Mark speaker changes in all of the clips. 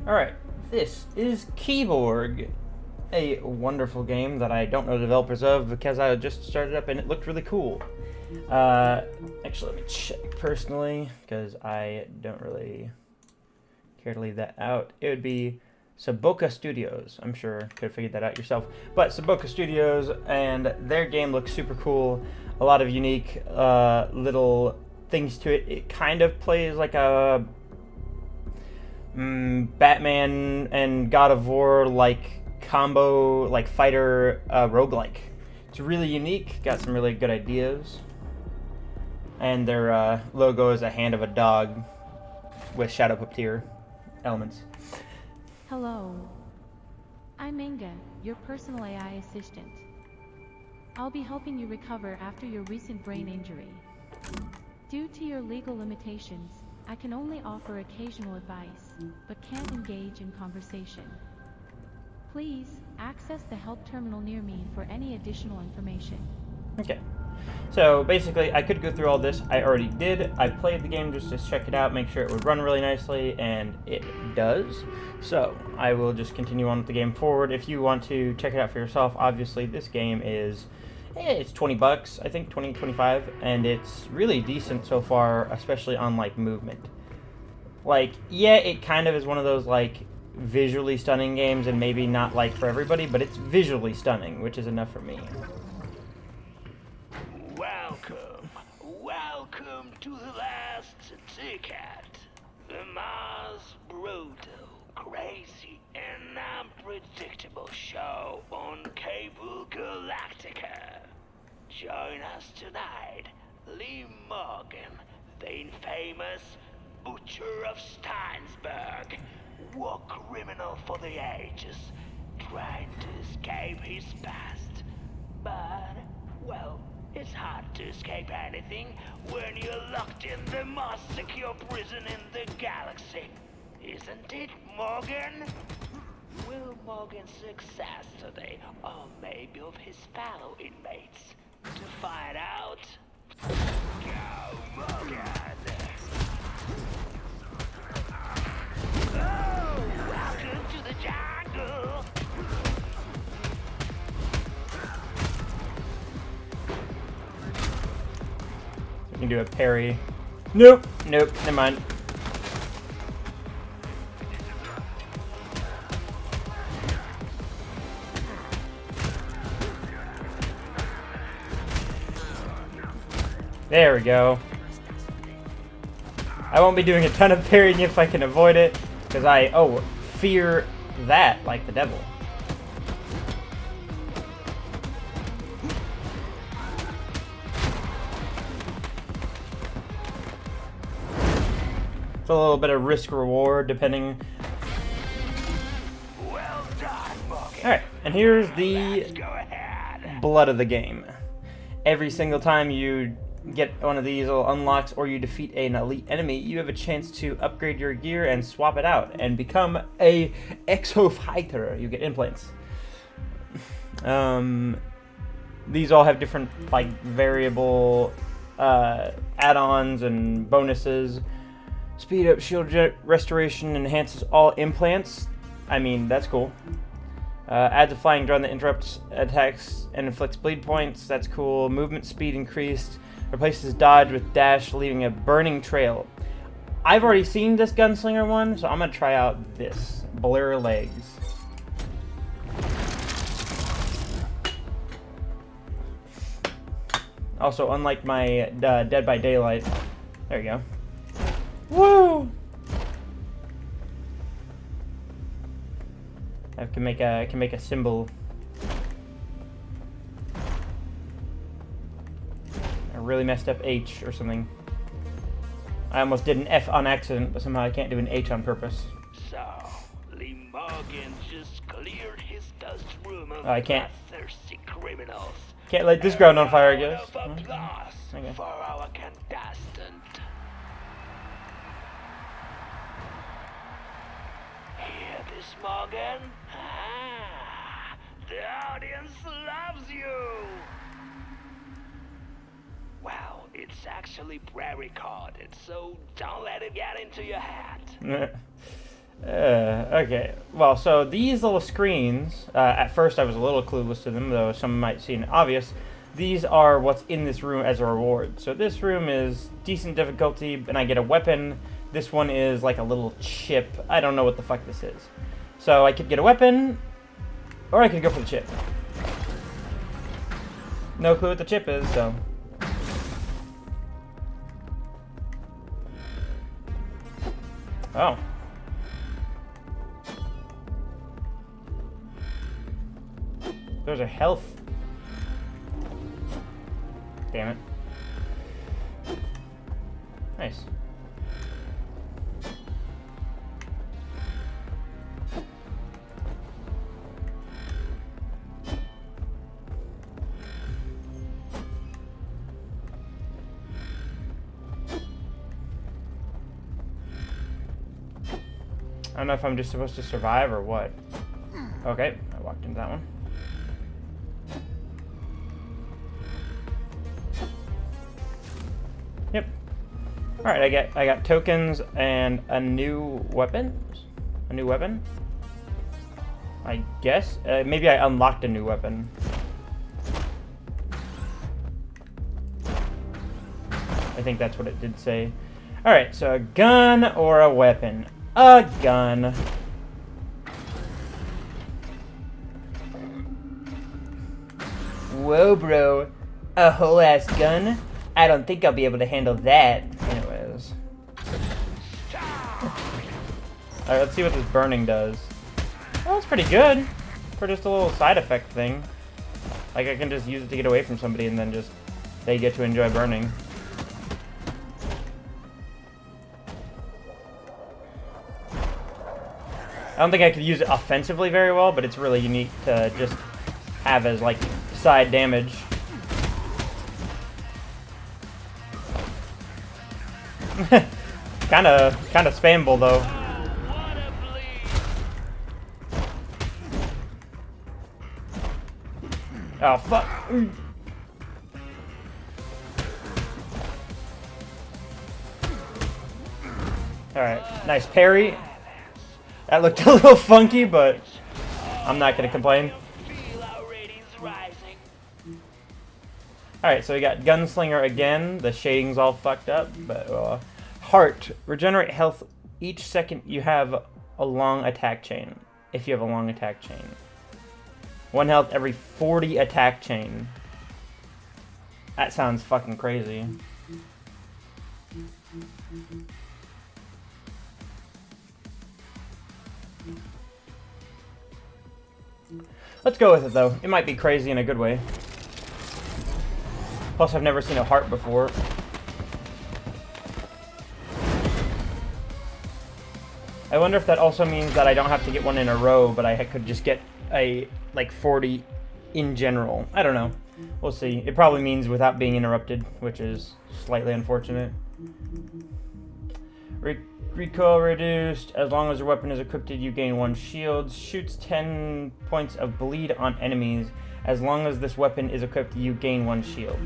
Speaker 1: Alright, this is Kiborg, a wonderful game that I don't know the developers of because I just started up and it looked really cool. Actually, let me check personally because I don't really care to leave that out. It would be Saboka Studios. I'm sure you could have figured that out yourself. But Saboka Studios, and their game looks super cool. A lot of unique little things to it. It kind of plays like a Batman and God of War like combo, like fighter roguelike. It's really unique, got some really good ideas. And their logo is a hand of a dog with shadow puppeteer elements.
Speaker 2: Hello. I'm Inga, your personal AI assistant. I'll be helping you recover after your recent brain injury. Due to your legal limitations, I can only offer occasional advice, but can't engage in conversation. Please, access the help terminal near me for any additional information.
Speaker 1: Okay. So basically, I could go through all this. I already did. I played the game just to check it out, make sure it would run really nicely, and it does. So I will just continue on with the game forward. If you want to check it out for yourself, obviously this game is, it's 20 bucks, I think 20, 25, and it's really decent so far, especially on like movement. Like, yeah, it kind of is one of those like visually stunning games, and maybe not like for everybody, but it's visually stunning, which is enough for me.
Speaker 3: Welcome to the last ticket. The most brutal, crazy, and unpredictable show on Cable Galactica. Join us tonight, Lee Morgan, the infamous Butcher of Steinsburg, war criminal for the ages, trying to escape his past. But, well, it's hard to escape anything when you're locked in the most secure prison in the galaxy. Isn't it, Morgan? Will Morgan's success today, or maybe of his fellow inmates? To find out, go Morgan! Oh, welcome to the jungle!
Speaker 1: You can do a parry. Nope, never mind. There we go. I won't be doing a ton of parrying if I can avoid it, because I, fear that like the devil. It's a little bit of risk-reward, depending.
Speaker 3: Well done, Morgan.
Speaker 1: Alright, and here's the
Speaker 3: Go ahead.
Speaker 1: blood of the game. Every single time you get one of these little unlocks or you defeat an elite enemy, you have a chance to upgrade your gear and swap it out and become a exo fighter. You get implants. These all have different like variable add-ons and bonuses. Speed up shield restoration enhances all implants. I mean, that's cool. Adds a flying drone that interrupts attacks and inflicts bleed points. That's cool. Movement speed increased. Replaces dodge with dash, leaving a burning trail. I've already seen this gunslinger one, so I'm going to try out this. Blur legs. Also, unlike my Dead by Daylight. There you go. Woo! I can make a symbol. I really messed up H or something. I almost did an F on accident, but somehow I can't do an H on purpose.
Speaker 3: So, Lee Morgan just cleared his dust room of
Speaker 1: I can't.
Speaker 3: thirsty criminals.
Speaker 1: Can't light this ground on fire, I guess.
Speaker 3: Round of applause
Speaker 1: Okay.
Speaker 3: for our contestant. Hear this, Morgan? Ah, the audience loves you. Well, it's actually pre-recorded, so don't let it get into your head.
Speaker 1: Okay, well, so these little screens, at first I was a little clueless to them, though some might seem obvious. These are what's in this room as a reward. So this room is decent difficulty, and I get a weapon. This one is like a little chip. I don't know what the fuck this is. So I could get a weapon, or I could go for the chip. No clue what the chip is, so... Oh. There's a health. Damn it. Nice. I don't know if I'm just supposed to survive or what. Okay, I walked into that one. Yep. All right, I got tokens and a new weapon. A new weapon. I guess maybe I unlocked a new weapon. I think that's what it did say. All right, so a gun or a weapon. A gun. Whoa, bro. A whole ass gun? I don't think I'll be able to handle that. Anyways. Alright, let's see what this burning does. Oh, that's pretty good. For just a little side effect thing. Like, I can just use it to get away from somebody and then just... they get to enjoy burning. I don't think I could use it offensively very well, but it's really unique to just have as, like, side damage. kinda spammable, though. Oh, fuck. Alright, nice parry. That looked a little funky, but I'm not gonna complain. Alright, so we got Gunslinger again. The shading's all fucked up, but Heart. Regenerate health each second you have a long attack chain. If you have a long attack chain. 1 health every 40 attack chain. That sounds fucking crazy. Let's go with it, though. It might be crazy in a good way. Plus, I've never seen a heart before. I wonder if that also means that I don't have to get one in a row, but I could just get a, like, 40 in general. I don't know. We'll see. It probably means without being interrupted, which is slightly unfortunate. Recoil reduced. As long as your weapon is equipped, you gain 1 shield. Shoots 10 points of bleed on enemies. As long as this weapon is equipped, you gain 1 shield.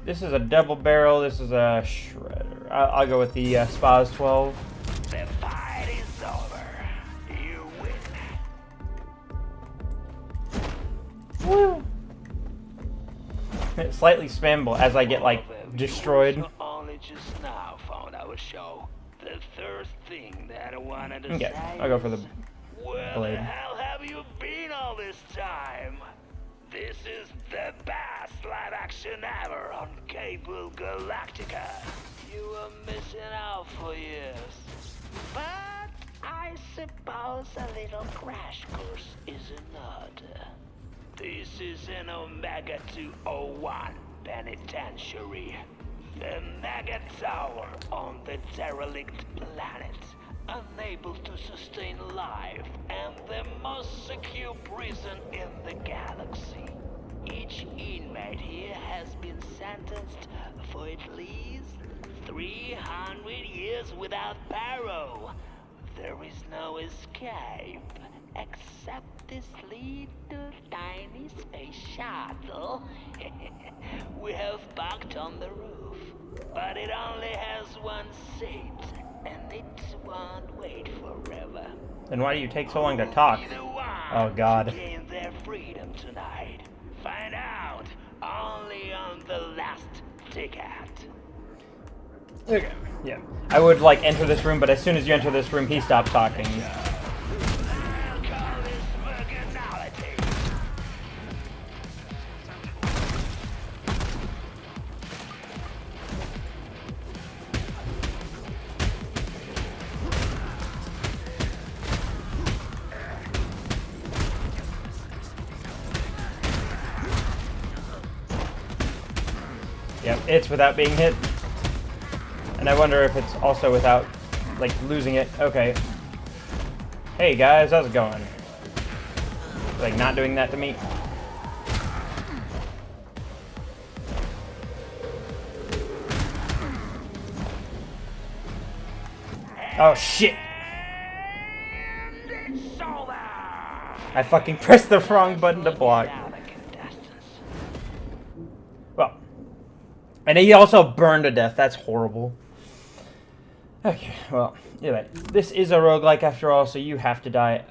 Speaker 1: This is a double barrel. This is a shredder. I'll go with the Spas 12.
Speaker 3: The fight is over. You win.
Speaker 1: Woo! It's slightly spammable as I get, like, destroyed.
Speaker 3: Only just now found our show. The first thing that I wanted to
Speaker 1: Okay,
Speaker 3: say
Speaker 1: I'll go for the
Speaker 3: where
Speaker 1: blade.
Speaker 3: the hell have you been all this time? This is the best live action ever on Cable Galactica. You were missing out for years. But I suppose a little crash course is in order. This is an Omega 201 penitentiary. The mega tower on the derelict planet, unable to sustain life, and the most secure prison in the galaxy. Each inmate here has been sentenced for at least 300 years without parole. There is no escape, except this little tiny space shuttle we have parked on the roof. But it only has 1 seat, and it won't wait for
Speaker 1: Then why do you take so long to talk? Oh God.
Speaker 3: Gain their freedom tonight. Find out only on the last ticket.
Speaker 1: Okay. Yeah. I would like enter this room, but as soon as you enter this room, he stopped talking.
Speaker 3: I'll call this virginality.
Speaker 1: Yep, it's without being hit. And I wonder if it's also without, like, losing it. Okay. Hey guys, how's it going? Like, not doing that to me? Oh shit! I fucking pressed the wrong button to block. Well, and he also burned to death. That's horrible. Okay, well, anyway, this is a roguelike after all, so you have to die.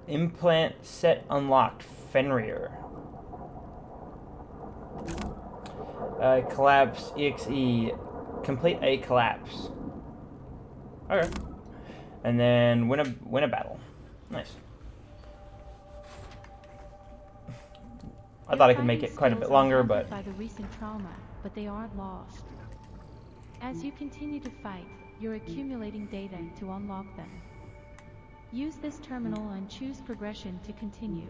Speaker 1: Implant set unlocked. Fenrir. Collapse EXE. Complete a collapse. Okay. And then win a battle. Nice. I thought I could make it quite a bit longer, but
Speaker 2: by the recent trauma, but they aren't lost. As you continue to fight, you're accumulating data to unlock them. Use this terminal and choose progression to continue.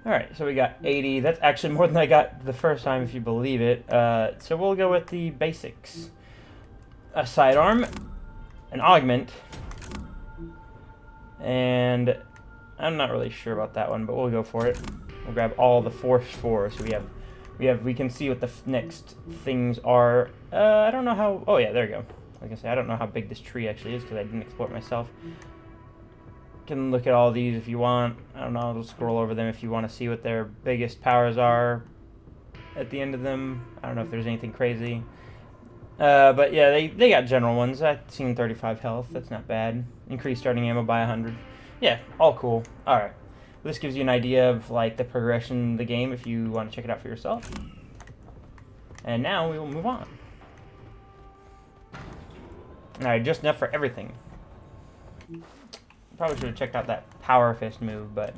Speaker 1: Alright, so we got 80. That's actually more than I got the first time, if you believe it. So we'll go with the basics. A sidearm, an augment, and I'm not really sure about that one, but we'll go for it. We'll grab all the Force 4, so we can see what the next things are. I don't know how, oh yeah, there we go. Like I say, I don't know how big this tree actually is because I didn't explore it myself. Can look at all these if you want. I don't know, I'll scroll over them if you want to see what their biggest powers are at the end of them. I don't know if there's anything crazy. But yeah, they got general ones. I've seen 35 health, that's not bad. Increased starting ammo by 100. Yeah, all cool. Alright. This gives you an idea of like the progression of the game if you want to check it out for yourself. And now we will move on. Alright, just enough for everything. Probably should have checked out that power fist move, but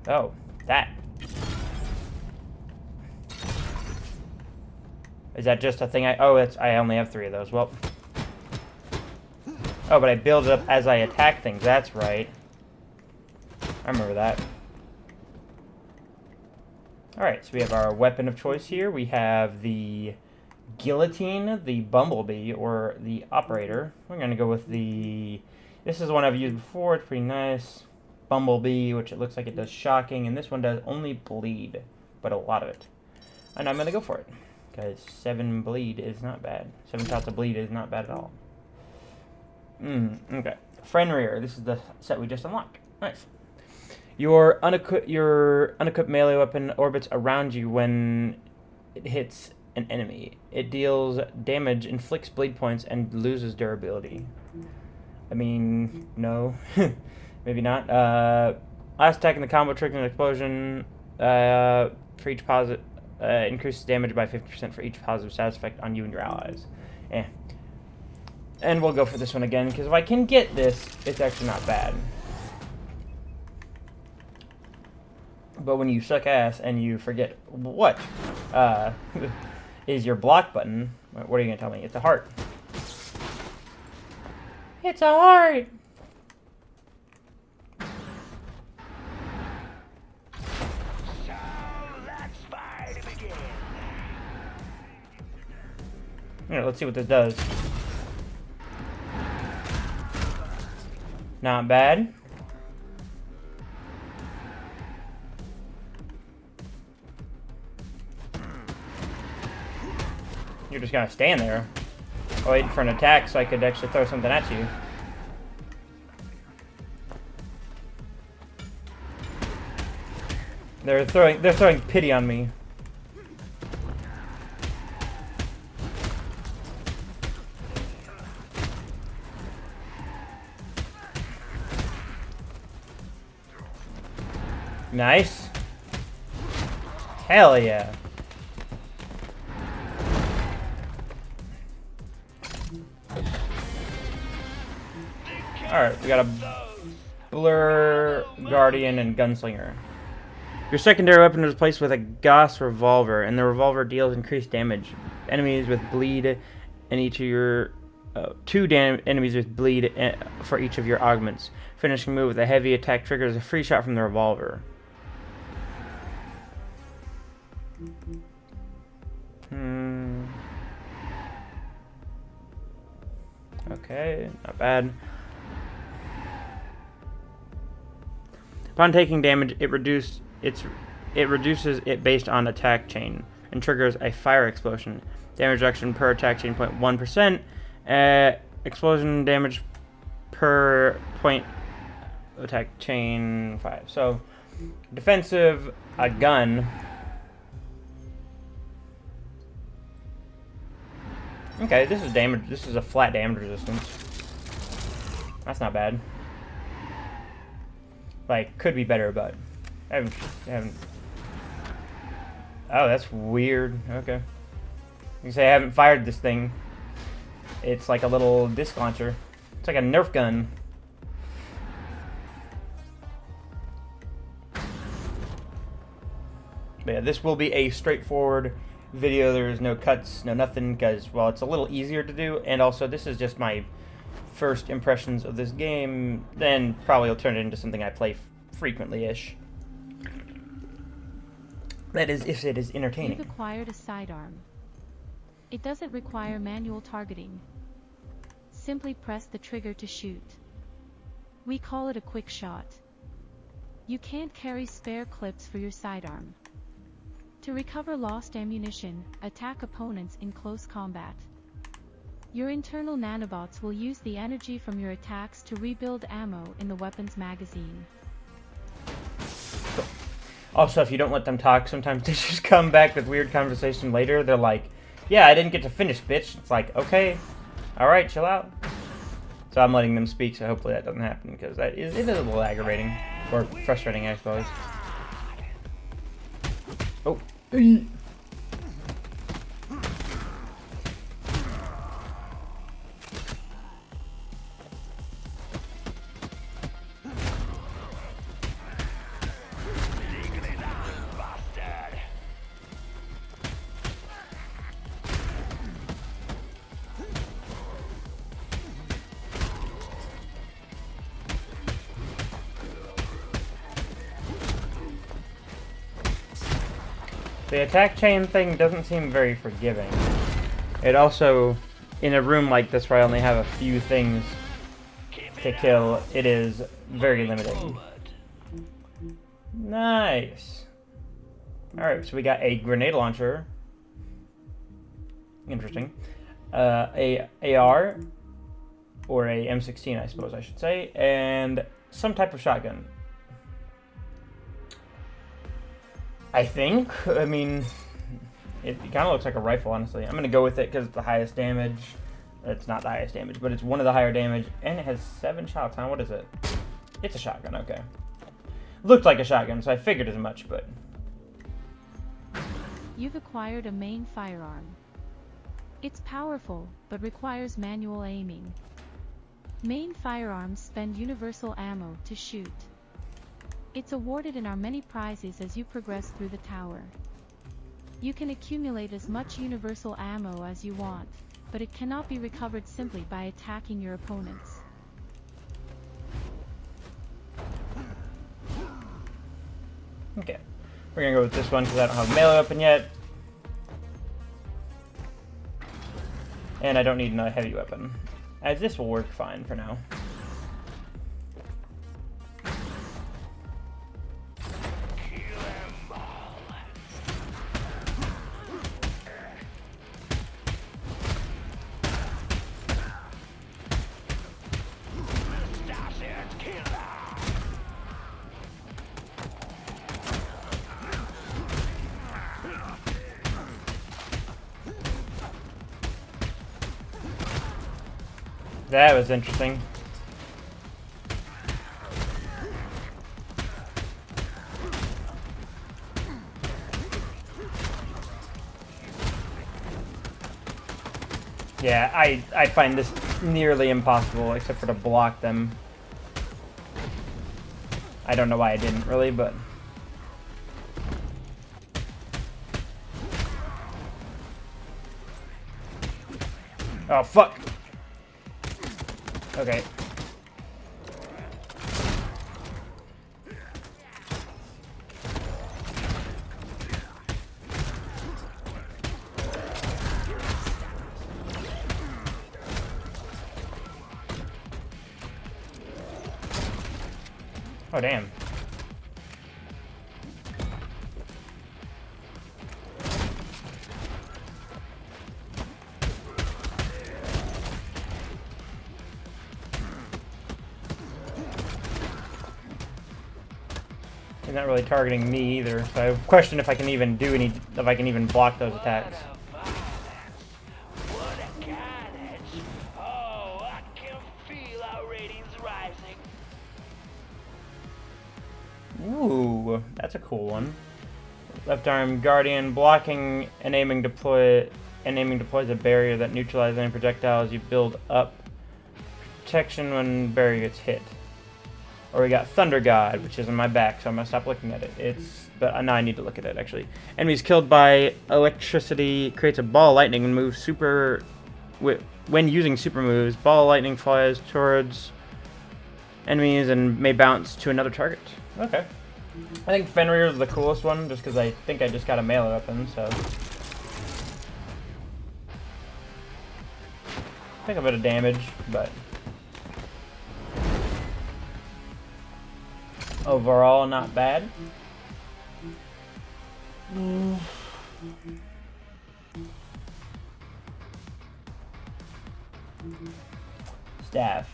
Speaker 1: oh, that. Is that just a thing I only have 3 of those. Well. Oh, but I build it up as I attack things. That's right. I remember that. Alright, so we have our weapon of choice here. We have the guillotine, the bumblebee, or the operator. We're going to go with the... This is the one I've used before. It's pretty nice. Bumblebee, which it looks like it does shocking. And this one does only bleed, but a lot of it. And I'm going to go for it. Because 7 bleed is not bad. 7 shots of bleed is not bad at all. Okay. Fenrir. This is the set we just unlocked. Nice. Your unequipped melee weapon orbits around you when it hits an enemy. It deals damage, inflicts bleed points, and loses durability. I mean, no. Maybe not. Last attack in the combo triggers an explosion. For each positive, increases damage by 50% for each positive status effect on you and your allies. And we'll go for this one again, because if I can get this, it's actually not bad. But when you suck ass and you forget what is your block button, what are you going to tell me? It's a heart. It's a heart!
Speaker 3: So let's fight begin.
Speaker 1: Yeah, let's see what this does. Not bad. You're just gonna stand there, waiting for an attack, so I could actually throw something at you. They're throwing pity on me. Nice. Hell yeah. Alright, we got a Blur, Guardian, and Gunslinger. Your secondary weapon is replaced with a Gauss revolver, and the revolver deals increased damage. Enemies with bleed, and each of your enemies with bleed for each of your augments. Finishing move with a heavy attack triggers a free shot from the revolver. Okay, not bad. Upon taking damage, it reduces it based on attack chain and triggers a fire explosion. Damage reduction per attack chain 0.1%. Explosion damage per point attack chain 5. So defensive, a gun. Okay, this is damage. This is a flat damage resistance. That's not bad. Like, could be better, but I haven't. Oh, that's weird. Okay. You can say I haven't fired this thing. It's like a little disc launcher. It's like a Nerf gun. But yeah, this will be a straightforward video. There is no cuts, no nothing, because, well, it's a little easier to do, and also this is just my first impressions of this game. Then probably I'll turn it into something I play frequently-ish. That is, if it is entertaining.
Speaker 2: You've acquired a sidearm. It doesn't require manual targeting. Simply press the trigger to shoot. We call it a quick shot. You can't carry spare clips for your sidearm. To recover lost ammunition, attack opponents in close combat. Your internal nanobots will use the energy from your attacks to rebuild ammo in the weapon's magazine.
Speaker 1: Also, if you don't let them talk, sometimes they just come back with weird conversation later. They're like, yeah, I didn't get to finish, bitch. It's like, okay, alright, chill out. So I'm letting them speak, so hopefully that doesn't happen, because it is a little aggravating. Or frustrating, I suppose. Oh. The attack chain thing doesn't seem very forgiving. It also, in a room like this where I only have a few things to kill, it is very limiting. Nice. Alright, so we got a grenade launcher. Interesting. A AR, or a M16 I suppose I should say, and some type of shotgun. I think. I mean, it kind of looks like a rifle, honestly. I'm going to go with it because it's the highest damage. It's not the highest damage, but it's one of the higher damage. And it has 7 shots, huh? What is it? It's a shotgun, okay. Looked like a shotgun, so I figured as much, but...
Speaker 2: You've acquired a main firearm. It's powerful, but requires manual aiming. Main firearms spend universal ammo to shoot. It's awarded in our many prizes as you progress through the tower. You can accumulate as much universal ammo as you want, but it cannot be recovered simply by attacking your opponents.
Speaker 1: Okay, we're gonna go with this one because I don't have a melee weapon yet. And I don't need another heavy weapon, as this will work fine for now. That was interesting. Yeah, I find this nearly impossible, except for to block them. I don't know why I didn't really, but... Oh, fuck! Okay. Oh, damn. He's not really targeting me either, so I question if I can even do any, if I can even block those attacks.
Speaker 3: What a carnage! Oh, I can feel our ratings rising.
Speaker 1: Ooh, that's a cool one. Left arm guardian, blocking and aiming deploys a barrier that neutralizes any projectiles. You build up protection when barrier gets hit. Or we got Thunder God, which is in my back, so I'm gonna stop looking at it. But now I need to look at it actually. Enemies killed by electricity creates a ball of lightning and moves when using super moves. Ball of lightning flies towards enemies and may bounce to another target. Okay. I think Fenrir is the coolest one, just because I think I just got a melee weapon, so. Take a bit of damage, but. Overall, not bad. Staff.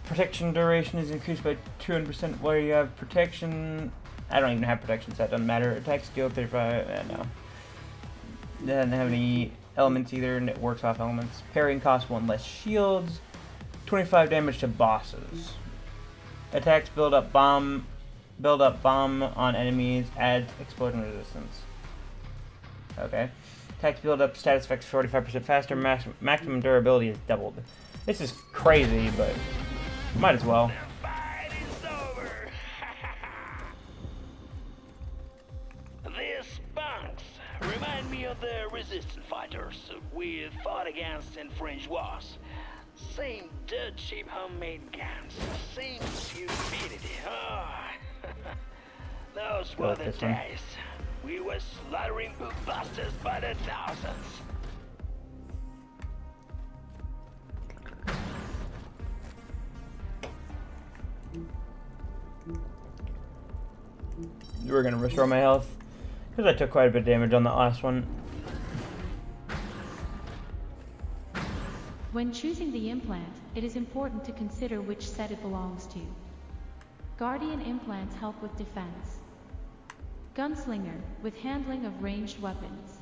Speaker 1: Protection duration is increased by 200% where you have protection. I don't even have protection set, doesn't matter. Attack skill 35, no. Doesn't have any elements either, and it works off elements. Parrying costs 1 less shields. 25 damage to bosses. Attacks build up bomb on enemies, adds explosion resistance. Okay. Attacks build up status effects 45% faster, maximum durability is doubled. This is crazy, but might as well.
Speaker 3: The fight is over. These punks remind me of the resistance fighters we fought against in French wars. Same dirt cheap homemade guns, same stupidity. Oh. Those were the days. We were slaughtering bootbusters by the thousands.
Speaker 1: We're gonna restore my health because I took quite a bit of damage on the last one.
Speaker 2: When choosing the implant, it is important to consider which set it belongs to. Guardian implants help with defense. Gunslinger, with handling of ranged weapons.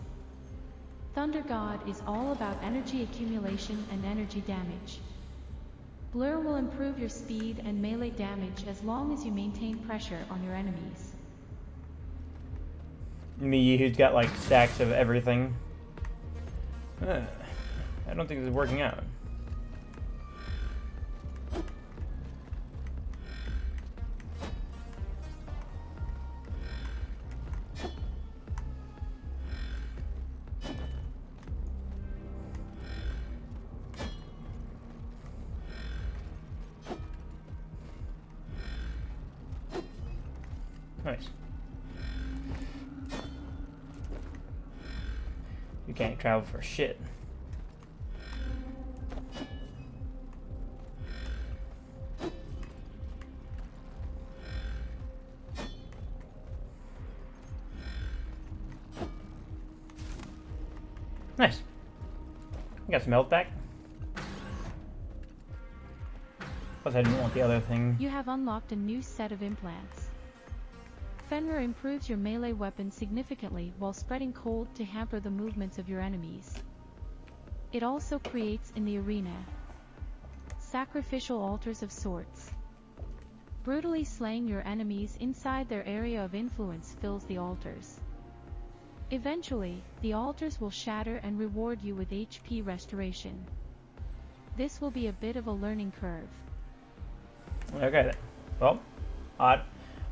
Speaker 2: Thunder God is all about energy accumulation and energy damage. Blur will improve your speed and melee damage as long as you maintain pressure on your enemies.
Speaker 1: Me, who's got like stacks of everything. I don't think this is working out. Nice. You can't travel for shit. Nice. You got some health back. Plus I didn't want the other thing.
Speaker 2: You have unlocked a new set of implants. Fenrir improves your melee weapon significantly while spreading cold to hamper the movements of your enemies. It also creates in the arena sacrificial altars of sorts. Brutally slaying your enemies inside their area of influence fills the altars. Eventually, the altars will shatter and reward you with HP restoration. This will be a bit of a learning curve.
Speaker 1: Okay then. Well, odd.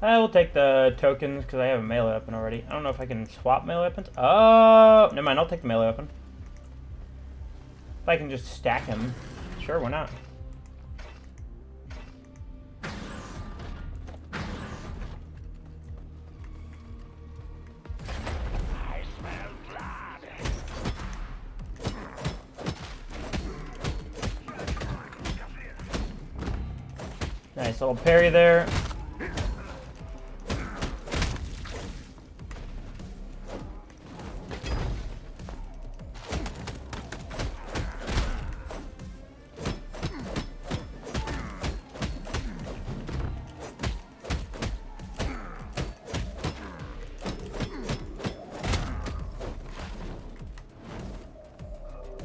Speaker 1: I will take the tokens because I have a melee weapon already. I don't know if I can swap melee weapons. Oh, never mind. I'll take the melee weapon. If I can just stack him, sure, why not?
Speaker 3: I smell blood.
Speaker 1: Nice little parry there.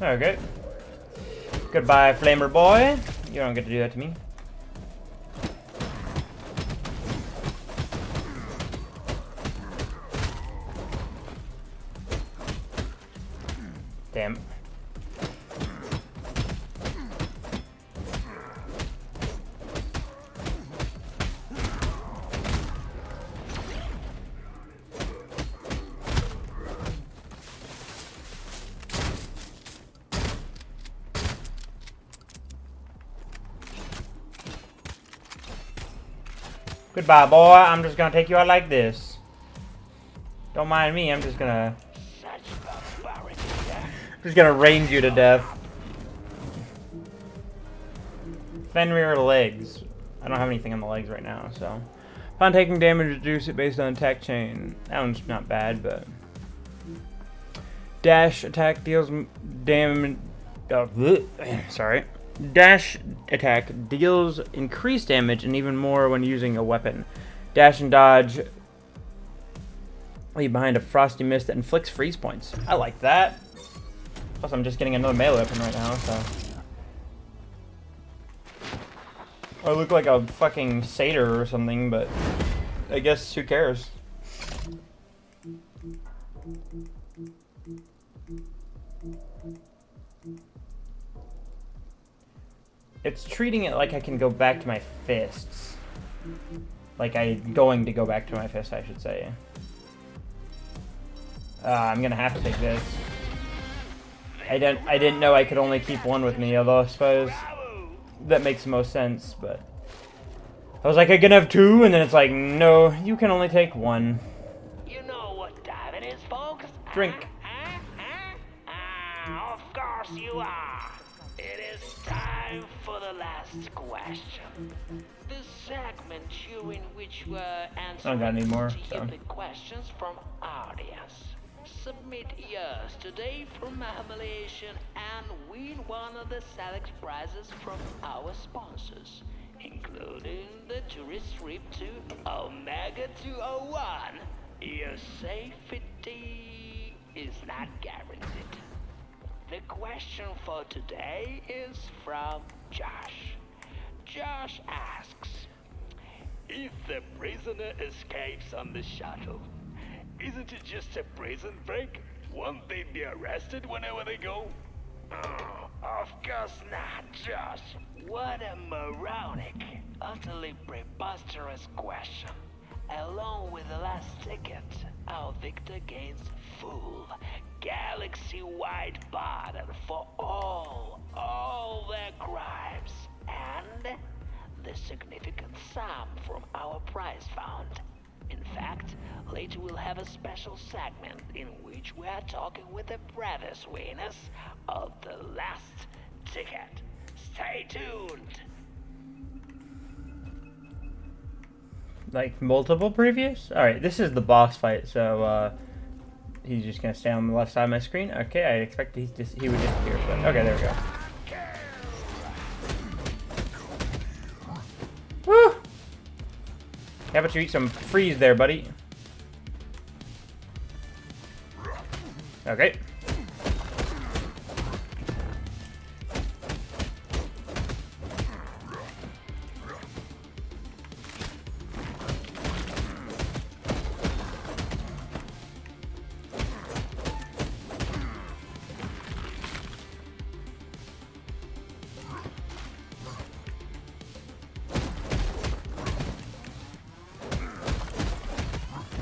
Speaker 1: Okay. Goodbye, Flamer boy. You don't get to do that to me. Damn. Goodbye, boy. I'm just gonna take you out like this. Don't mind me. I'm just gonna range you to death. Fenrir legs. I don't have anything on the legs right now, so. Upon taking damage, reduce it based on attack chain. That one's not bad, but. Dash attack deals damage. Sorry. Dash attack deals increased damage and even more when using a weapon. Dash and dodge leave behind a frosty mist that inflicts freeze points. I like that. Plus, I'm just getting another melee weapon right now, so. I look like a fucking satyr or something, but I guess who cares? It's treating it like I can go back to my fists. Like I'm going to go back to my fists, I should say. I'm gonna have to take this. I didn't know I could only keep one with me, although I suppose that makes the most sense, but I was like, I can have two, and then it's like, no, you can only take one.
Speaker 3: You know what time it is, folks?
Speaker 1: Drink.
Speaker 3: Of course you are. It is time for the last question. The segment during which we're answering
Speaker 1: got any more, so.
Speaker 3: stupid questions from audience. Submit yours today for mahmalation and win one of the select prizes from our sponsors, including the tourist trip to Omega 201. Your safety is not guaranteed. The question for today is from Josh. Josh asks, if the prisoner escapes on the shuttle, isn't it just a prison break? Won't they be arrested whenever they go? Oh, of course not, Josh. What a moronic, utterly preposterous question. Along with the last ticket, our victor gains full, galaxy-wide pardon for all their crimes, and the significant sum from our prize fund. In fact, later we'll have a special segment in which we are talking with the previous winners of the last ticket. Stay tuned!
Speaker 1: Like multiple previous? Alright, this is the boss fight, so he's just gonna stay on the left side of my screen. Okay, I expected he would disappear, but okay, there we go. Woo! How about you eat some freeze there, buddy? Okay.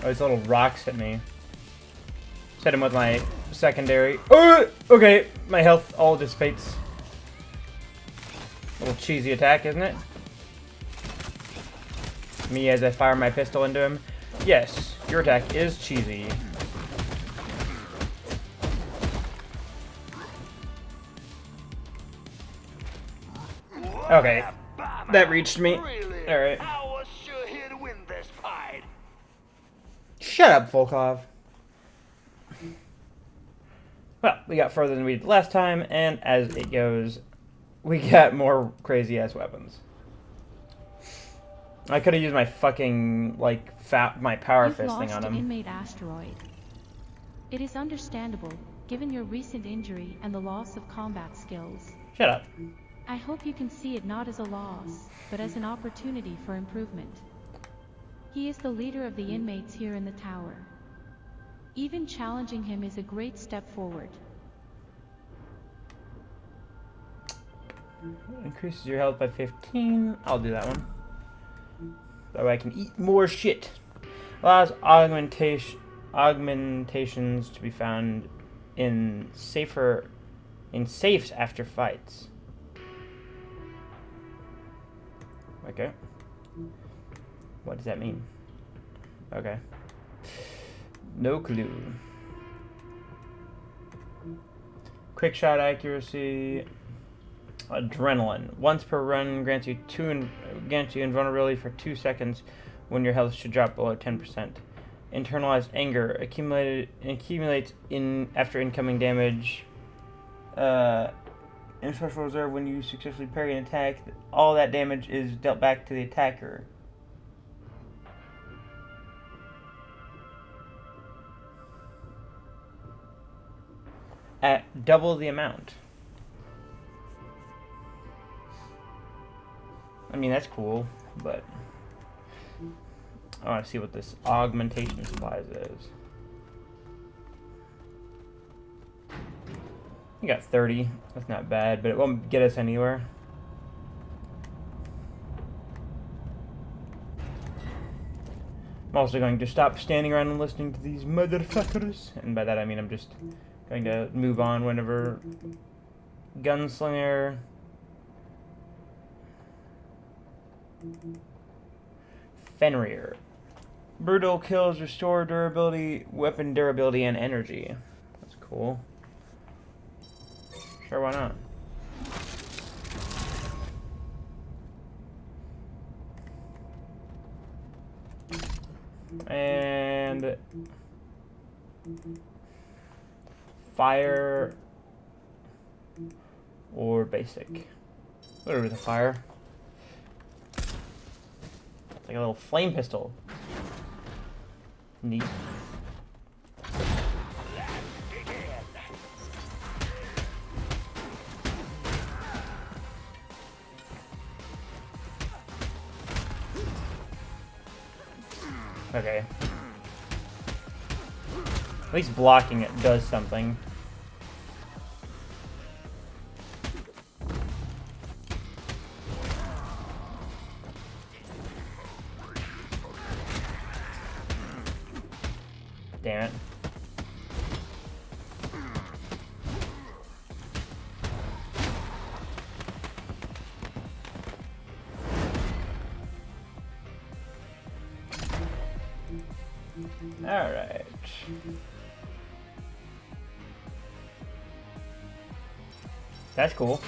Speaker 1: Oh, these little rocks hit me. Hit him with my secondary. Okay, my health all dissipates. Little cheesy attack, isn't it? Me as I fire my pistol into him. Yes, your attack is cheesy. Okay, that reached me.
Speaker 3: Really?
Speaker 1: Alright.
Speaker 3: I was sure he'd win this fight.
Speaker 1: Shut up, Volkov. Well, we got further than we did last time, and as it goes, we got more crazy-ass weapons. I could have used my fucking, like, my power
Speaker 2: You've
Speaker 1: fist thing
Speaker 2: lost
Speaker 1: on
Speaker 2: to
Speaker 1: him.
Speaker 2: inmate asteroid. It is understandable, given your recent injury and the loss of combat skills.
Speaker 1: Shut up.
Speaker 2: I hope you can see it not as a loss, but as an opportunity for improvement. He is the leader of the inmates here in the tower. Even challenging him is a great step forward.
Speaker 1: Increases your health by 15. I'll do that one. That way I can eat more shit. Allows augmentations to be found in safes after fights. Okay. What does that mean? Okay. No clue. Quick shot accuracy. Adrenaline. Once per run grants you invulnerability for 2 seconds when your health should drop below 10%. Internalized anger accumulates after incoming damage. In special reserve, when you successfully parry an attack, all that damage is dealt back to the attacker. At double the amount. I mean, that's cool, but I want to see what this augmentation supplies is. We got 30. That's not bad, but it won't get us anywhere. I'm also going to stop standing around and listening to these motherfuckers. And by that I mean I'm just going to move on whenever Gunslinger. Fenrir. Brutal kills restore durability, weapon durability, and energy. That's cool. Sure, why not? And fire or basic. Whatever the fire. It's like a little flame pistol. Neat. Okay. At least blocking it does something. Damn it. All right. That's cool.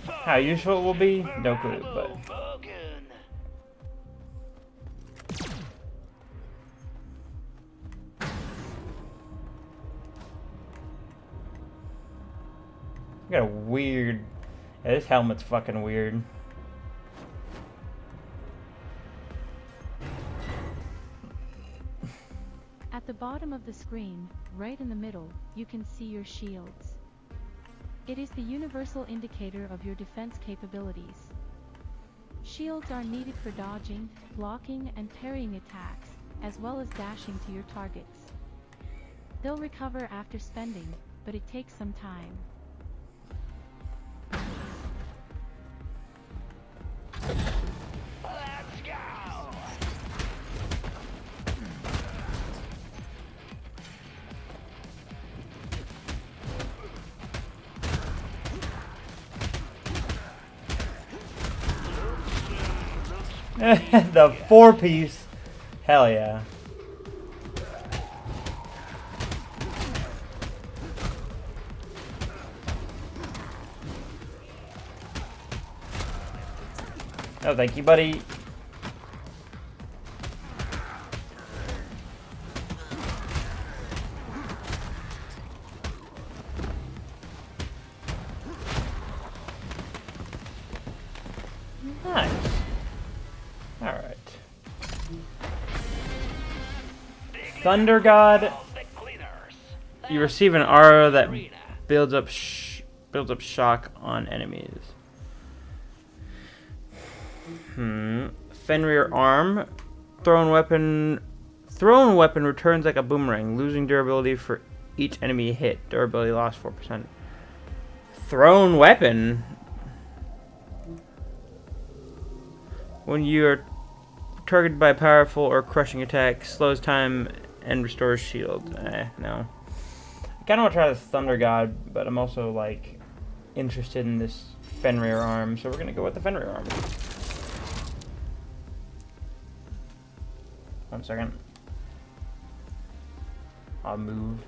Speaker 1: How useful it will be? No clue, but got a weird. Yeah, this helmet's fucking weird.
Speaker 2: At the bottom of the screen, right in the middle, you can see your shields. It is the universal indicator of your defense capabilities. Shields are needed for dodging, blocking, and parrying attacks, as well as dashing to your targets. They'll recover after spending, but it takes some time.
Speaker 3: Let's go!
Speaker 1: The 4-piece. Hell yeah. Oh, thank you, buddy. Nice. Alright. Thunder God. You receive an aura that builds up shock on enemies. Fenrir Arm. Thrown weapon returns like a boomerang, losing durability for each enemy hit. Durability lost 4%. Thrown weapon. When you are targeted by a powerful or crushing attack, slows time and restores shield. No. I kind of want to try the Thunder God, but I'm also like interested in this Fenrir Arm, so we're gonna go with the Fenrir Arm. 1 second. I'll move.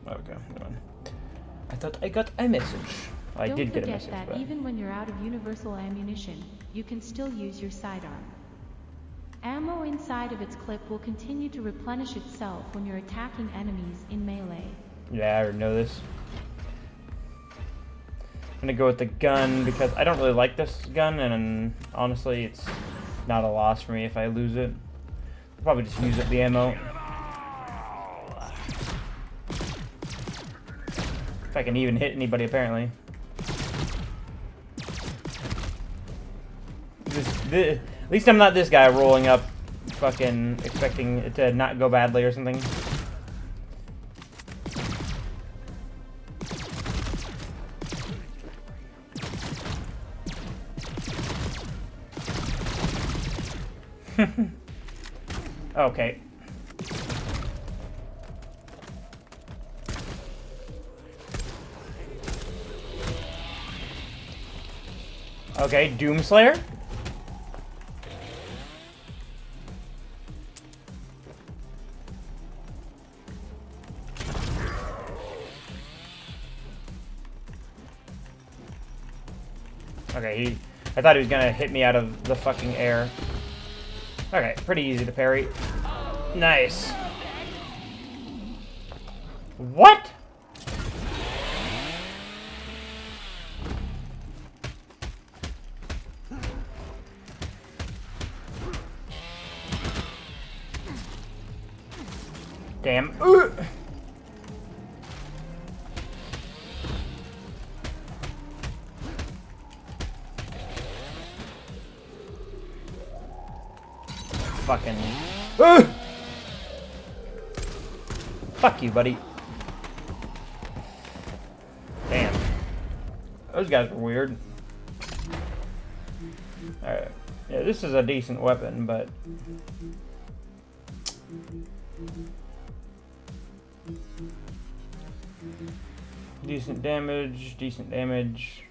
Speaker 1: Okay, hold on. I thought I got a message. I did get a message.
Speaker 2: Don't forget that even when you're out of universal ammunition, you can still use your sidearm. Ammo inside of its clip will continue to replenish itself when you're attacking enemies in melee.
Speaker 1: Yeah, I already know this. I'm gonna go with the gun because I don't really like this gun, and honestly, it's not a loss for me if I lose it. I'll probably just use up the ammo. If I can even hit anybody, apparently. At least I'm not this guy rolling up, fucking expecting it to not go badly or something. Okay. Okay, Doomslayer. Okay, I thought he was gonna hit me out of the fucking air. Okay, pretty easy to parry. Nice. What? Damn. Fucking. Fuck you, buddy. Damn. Those guys were weird. Alright. Yeah, this is a decent weapon, but. Decent damage, decent damage.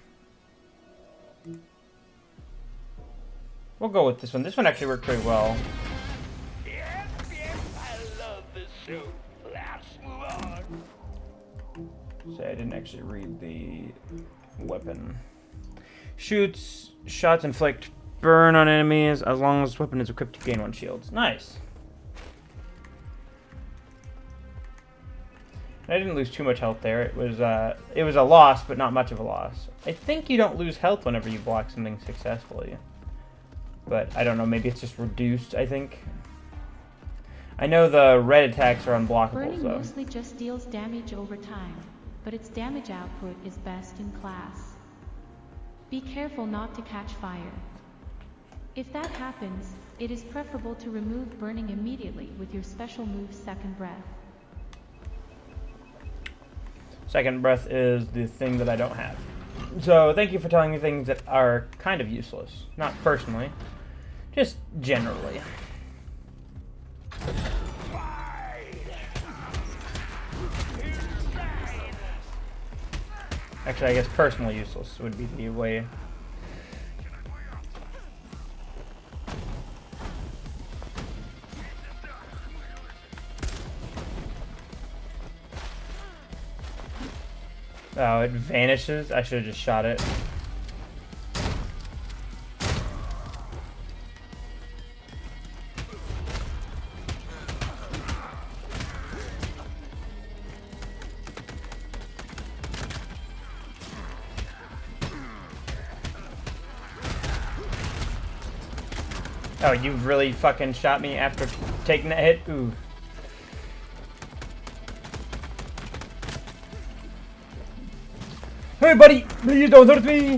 Speaker 1: We'll go with this one. This one actually worked pretty well.
Speaker 3: Yes, I love this show. Let's move on.
Speaker 1: So I didn't actually read the weapon. Shots inflict burn on enemies. As long as this weapon is equipped, you gain 1 shield. Nice. I didn't lose too much health there. It was a loss, but not much of a loss. I think you don't lose health whenever you block something successfully. But I don't know, maybe it's just reduced, I think. I know the red attacks are unblockable,
Speaker 2: Burning
Speaker 1: so.
Speaker 2: mostly just deals damage over time, but its damage output is best in class. Be careful not to catch fire. If that happens, it is preferable to remove burning immediately with your special move Second Breath.
Speaker 1: Second Breath is the thing that I don't have. So thank you for telling me things that are kind of useless. Not personally, just generally. Actually, I guess personally useless would be the way. Oh, it vanishes? I should have just shot it. Oh, you really fucking shot me after taking that hit? Ooh. Hey, buddy! Please don't hurt me!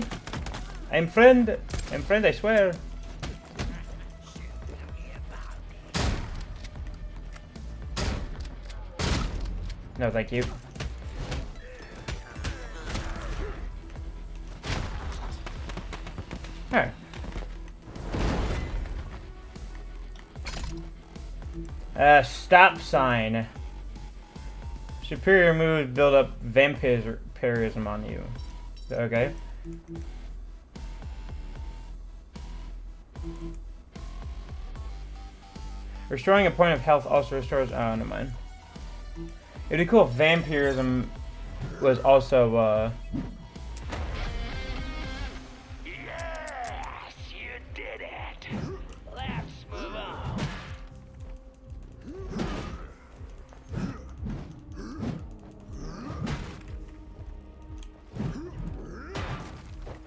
Speaker 1: I'm friend, I swear. No, thank you. Alright. Stop sign. Superior moves build up vampirism on you. Okay. Restoring a point of health also restores. Oh, never mind. It'd be cool if vampirism was also,
Speaker 3: Yes, you did it. Let's move on.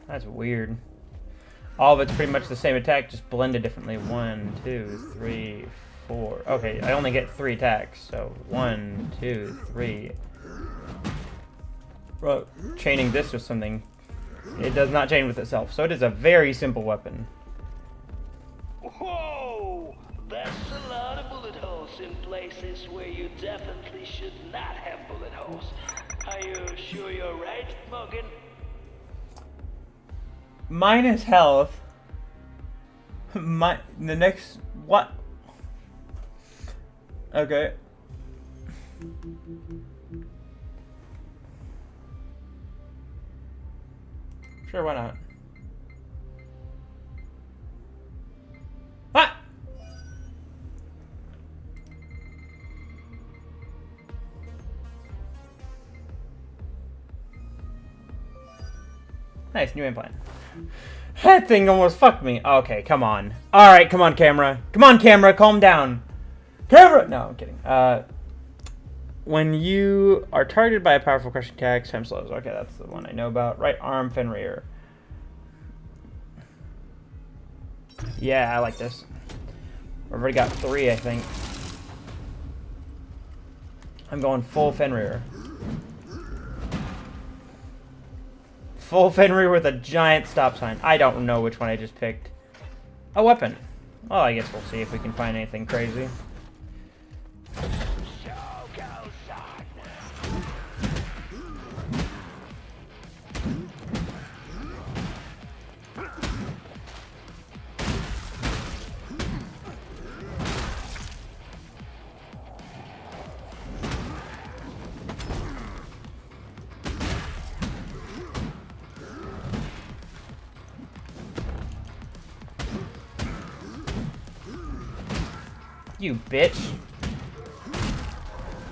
Speaker 1: That's weird. All of it's pretty much the same attack, just blended differently. 1, 2, 3, 4. Okay, I only get 3 attacks, so 1, 2, 3. Well, chaining this with something, it does not chain with itself, so it is a very simple weapon.
Speaker 3: Whoa! That's a lot of bullet holes in places where you definitely should not have bullet holes. Are you sure you're right, Morgan?
Speaker 1: Minus health. The next what? Okay. Sure, why not? Ah! Nice, new implant. That thing almost fucked me. Okay, come on. Alright, come on, camera. Come on, camera, calm down. Camera! No, I'm kidding. When you are targeted by a powerful crushing attack, time slows. Okay, that's the one I know about. Right arm, Fenrir. Yeah, I like this. I've already got 3, I think. I'm going full Fenrir. Full Fenrir with a giant stop sign. I don't know which one I just picked. A weapon. Well, I guess we'll see if we can find anything crazy. You bitch.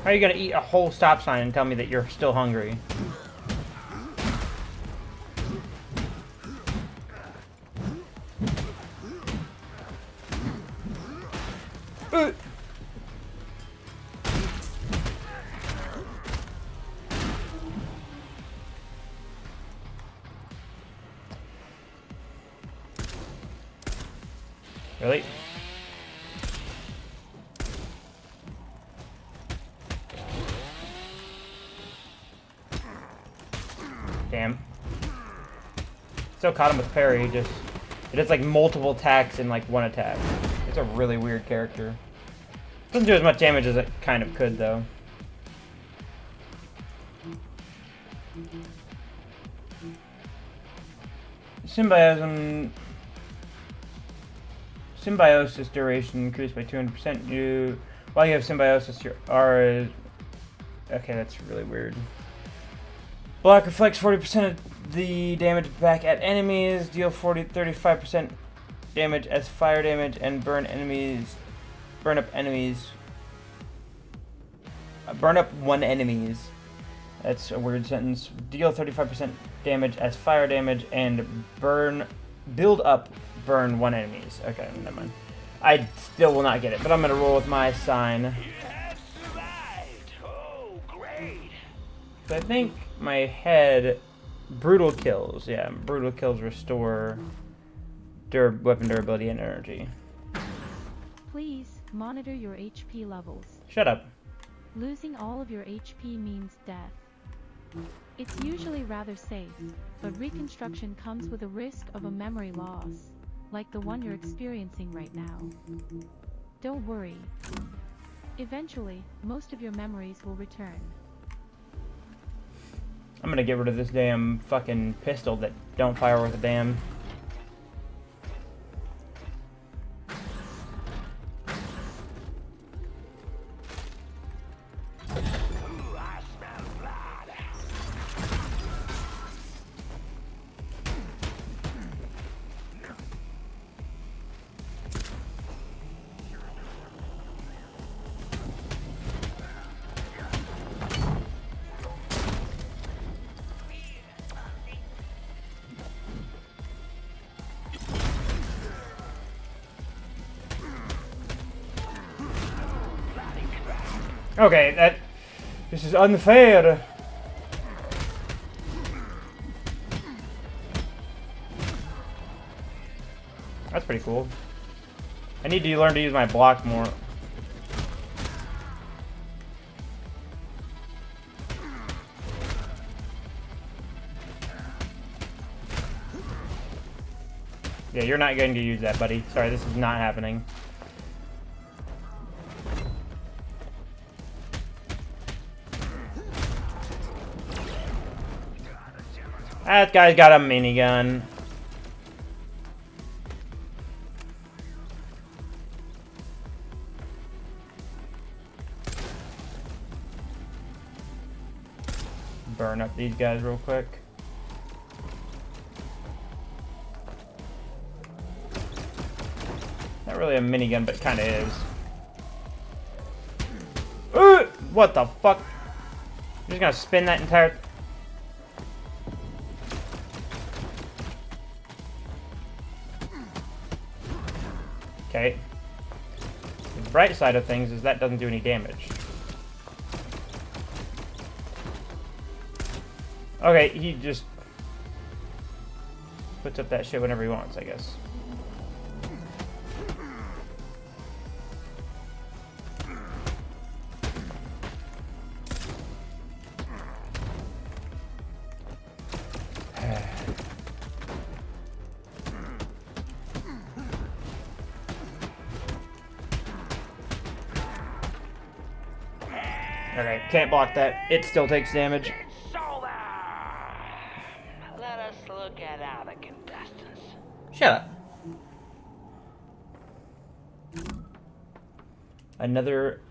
Speaker 1: How are you gonna eat a whole stop sign and tell me that you're still hungry? Really? Damn. Still caught him with parry, it does like multiple attacks in like one attack. It's a really weird character. Doesn't do as much damage as it kind of could though. Symbiosis duration increased by 200%. While you have symbiosis, your aura is... Okay, that's really weird. Block reflects 40% of the damage back at enemies. Deal 35% damage as fire damage and burn up one enemies. That's a weird sentence. Deal 35% damage as fire damage and burn one enemies. Okay, never mind. I still will not get it, but I'm gonna roll with my sign.
Speaker 3: You have survived. Oh, great.
Speaker 1: So I think my head, brutal kills. Yeah, brutal kills restore weapon durability and energy.
Speaker 2: Please monitor your HP levels.
Speaker 1: Shut up.
Speaker 2: Losing all of your HP means death. It's usually rather safe, but reconstruction comes with a risk of a memory loss, like the one you're experiencing right now. Don't worry. Eventually, most of your memories will return.
Speaker 1: I'm gonna get rid of this damn fucking pistol that don't fire worth a damn.
Speaker 3: Ooh, I smell blood.
Speaker 1: Okay, this is unfair. That's pretty cool. I need to learn to use my block more. Yeah, you're not going to use that, buddy. Sorry, this is not happening. That guy's got a minigun. Burn up these guys real quick. Not really a minigun, but it kind of is. What the fuck? I'm just gonna spin that entire... Okay. The bright side of things is that doesn't do any damage. Okay, he just puts up that shit whenever he wants, I guess. Okay, can't block that. It still takes damage.
Speaker 3: So, let us look at other contestants.
Speaker 1: Shut up. Another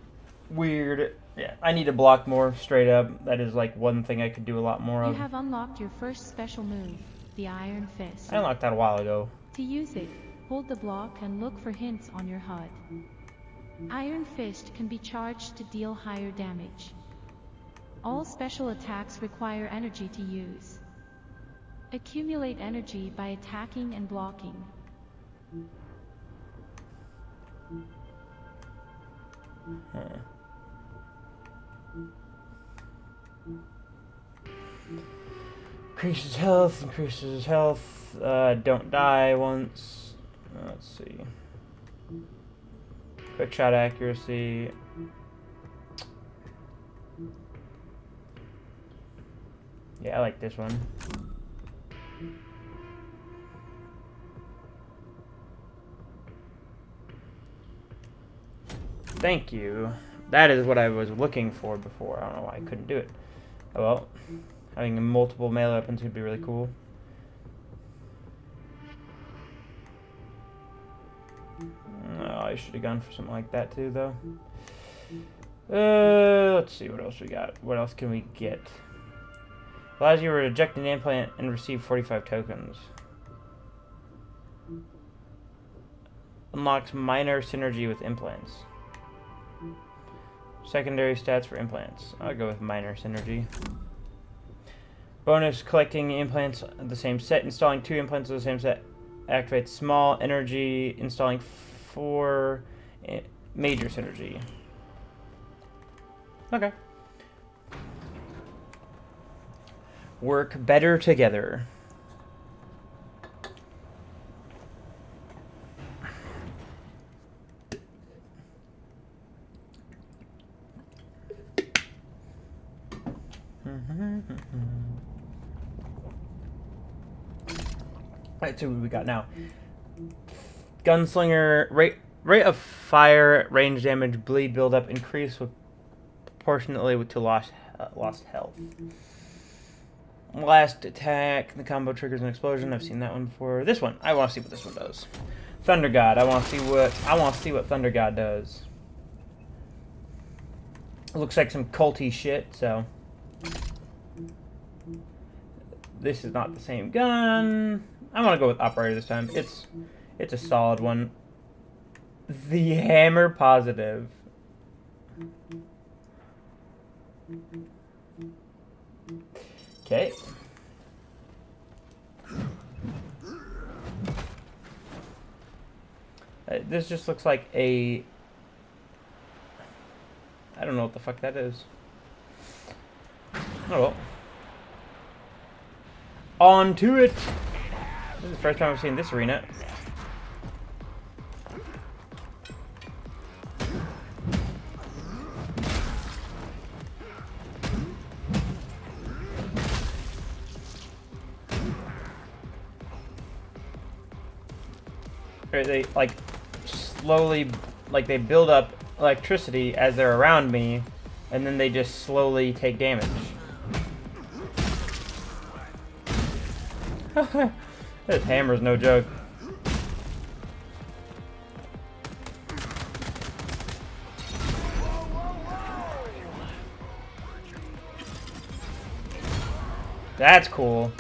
Speaker 1: weird... Yeah, I need to block more, straight up. That is like one thing I could do a lot more
Speaker 2: You
Speaker 1: of.
Speaker 2: have unlocked your first special move, the Iron Fist.
Speaker 1: I unlocked that a while ago.
Speaker 2: To use it, hold the block and look for hints on your HUD. Iron Fist can be charged to deal higher damage. All special attacks require energy to use. Accumulate energy by attacking and blocking. Increases health, don't die once. Let's see. Quick shot accuracy. Yeah, I like this one. Thank you. That is what I was looking for before. I don't know why I couldn't do it. Oh well. Having multiple melee weapons would be really cool. Oh, I should have gone for something like that too, though. Let's see what else we got. What else can we get?
Speaker 1: Allows you to reject an implant and receive 45 tokens. Unlocks minor synergy with implants. Secondary stats for implants. I'll go with minor synergy. Bonus, collecting implants of the same set. Installing 2 implants of the same set. Activates small energy. Installing 4 major synergy. Okay. Work better together. Alright, so what we got now? Gunslinger, rate of fire, range damage, bleed buildup, increase with proportionately to lost health. Last attack, the combo triggers an explosion. I've seen that one before. This one, I want to see what this one does. Thunder God, I want to see what Thunder God does. It looks like some culty shit, so this is not the same gun. I want to go with operator this time. It's a solid one. The hammer positive. Okay. This just looks like a... I don't know what the fuck that is. Oh well. On to it! This is the first time I've seen this arena. They like slowly, like they build up electricity as they're around me, and then they just slowly take damage. This hammer's no joke. That's cool.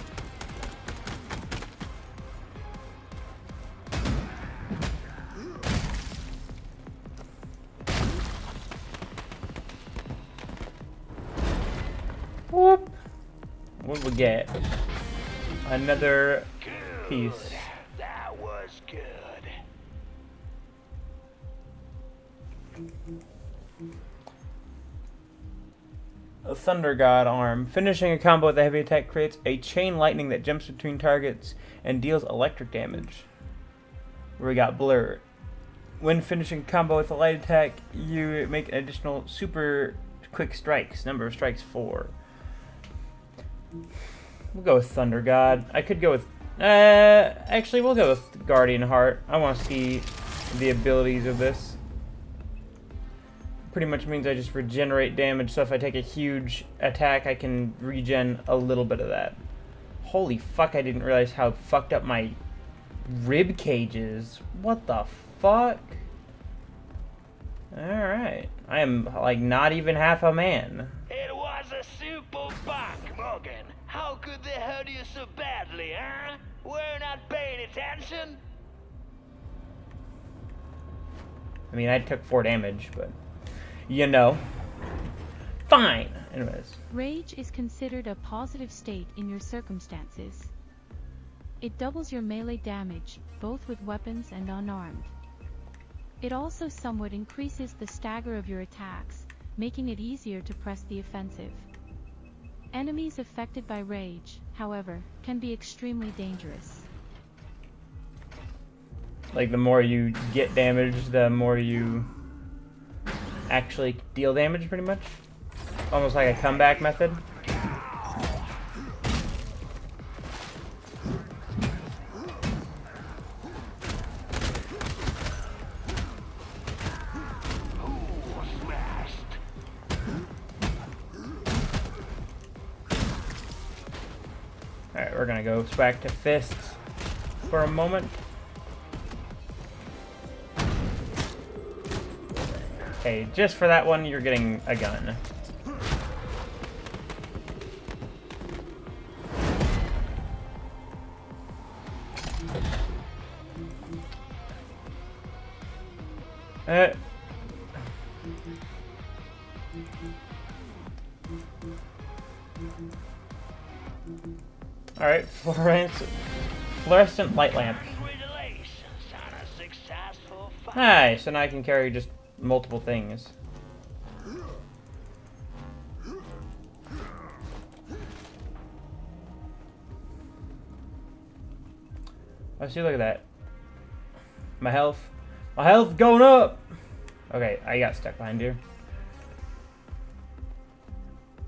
Speaker 1: Whoop. What we get? Another piece.
Speaker 3: That was good.
Speaker 1: A Thunder God arm. Finishing a combo with a heavy attack creates a chain lightning that jumps between targets and deals electric damage. We got Blur. When finishing a combo with a light attack, you make an additional super quick strikes. Number of strikes 4. We'll go with Thunder God. I could go with... actually, we'll go with Guardian Heart. I want to see the abilities of this. Pretty much means I just regenerate damage, so if I take a huge attack, I can regen a little bit of that. Holy fuck, I didn't realize how fucked up my rib cage is. What the fuck? Alright. I am, like, not even half a man.
Speaker 3: It was a super buck, Morgan. How could they hurt you so badly, huh? We're not paying attention.
Speaker 1: I mean, I took 4 damage, but... you know. Fine! Anyways.
Speaker 2: Rage is considered a positive state in your circumstances. It doubles your melee damage, both with weapons and unarmed. It also somewhat increases the stagger of your attacks, making it easier to press the offensive. Enemies affected by rage, however, can be extremely dangerous.
Speaker 1: Like, the more you get damage, the more you actually deal damage, pretty much. Almost like a comeback method. Alright, we're gonna go back to fists for a moment. Okay, just for that one, you're getting a gun. Uh. Alright, fluorescent light lamp.
Speaker 3: Congratulations on a successful fight.
Speaker 1: Nice, so now I can carry just multiple things. Oh, see, look at that. My health. My health's going up! Okay, I got stuck behind here.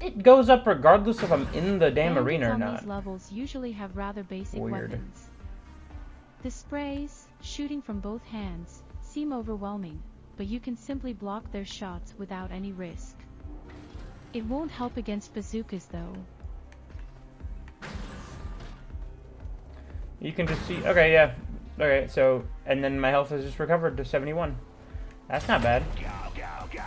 Speaker 1: It goes up regardless if I'm in the damn arena or
Speaker 2: on
Speaker 1: not.
Speaker 2: These levels usually have rather basic
Speaker 1: Weird.
Speaker 2: weapons. The sprays, shooting from both hands, seem overwhelming, but you can simply block their shots without any risk. It won't help against bazookas though.
Speaker 1: You can just see. Okay, yeah. Okay, so. And then my health has just recovered to 71. That's not bad.
Speaker 3: Go, go, go.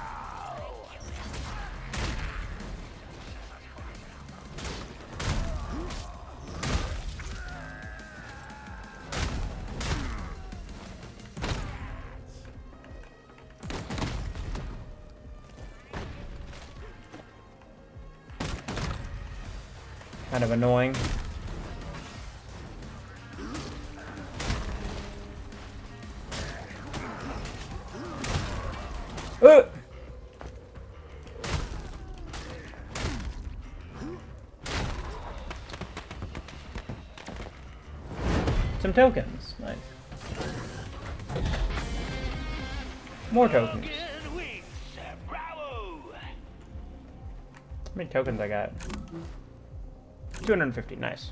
Speaker 1: Kind of annoying. Some tokens. Nice. More tokens.
Speaker 3: Good wings, bravo.
Speaker 1: How many tokens I got? 250. Nice.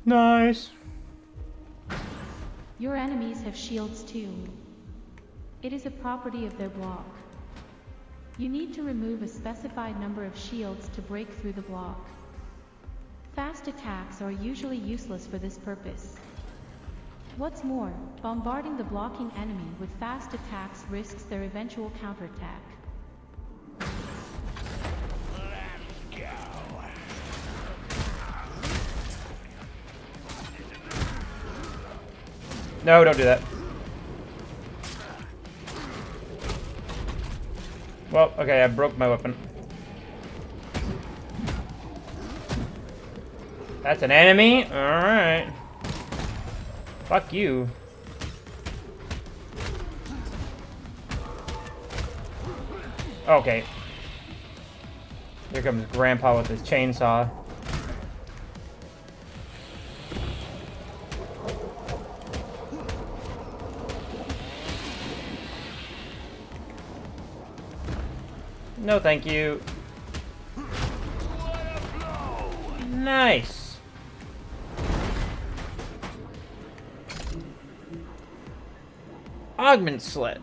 Speaker 1: Nice.
Speaker 2: Your enemies have shields too. It is a property of their block. You need to remove a specified number of shields to break through the block. Fast attacks are usually useless for this purpose. What's more, bombarding the blocking enemy with fast attacks risks their eventual counterattack.
Speaker 3: Let's go.
Speaker 1: No, don't do that. Well, okay, I broke my weapon. That's an enemy? Alright. Fuck you. Okay. Here comes Grandpa with his chainsaw. No, thank you. Nice. Augment slit.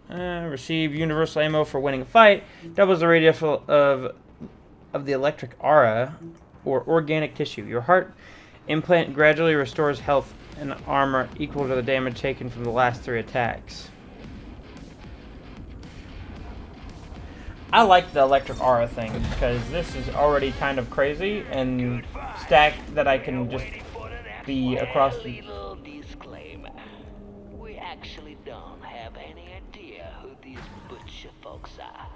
Speaker 1: Receive universal ammo for winning a fight. Doubles the radius of the electric aura or organic tissue. Your heart implant gradually restores health and armor equal to the damage taken from the last 3 attacks. I like the electric aura thing because this is already kind of crazy and stacked that I can just be across the...
Speaker 3: Little disclaimer. We actually don't have any idea who these butcher folks are.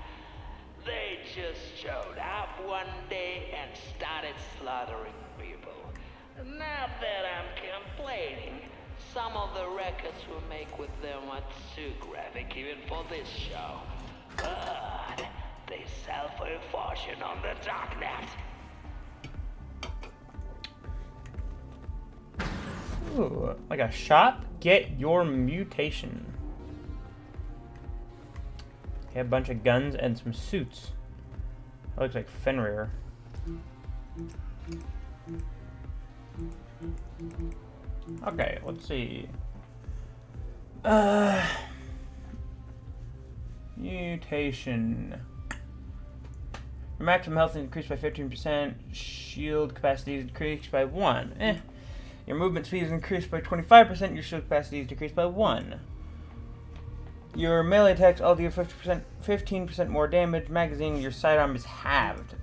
Speaker 3: They just showed up one day and started slaughtering people. Not that I'm complaining. Some of the records we make with them are too graphic even for this show. But they sell for a fortune on the darknet.
Speaker 1: Ooh, like a shop? Get your mutation. Okay, a bunch of guns and some suits. That looks like Fenrir. Okay, let's see. Mutation. Your maximum health is increased by 15%. Shield capacity is decreased by 1. Your movement speed is increased by 25%. Your shield capacity is decreased by 1. Your melee attacks all deal 15% more damage. Magazine, your sidearm is halved.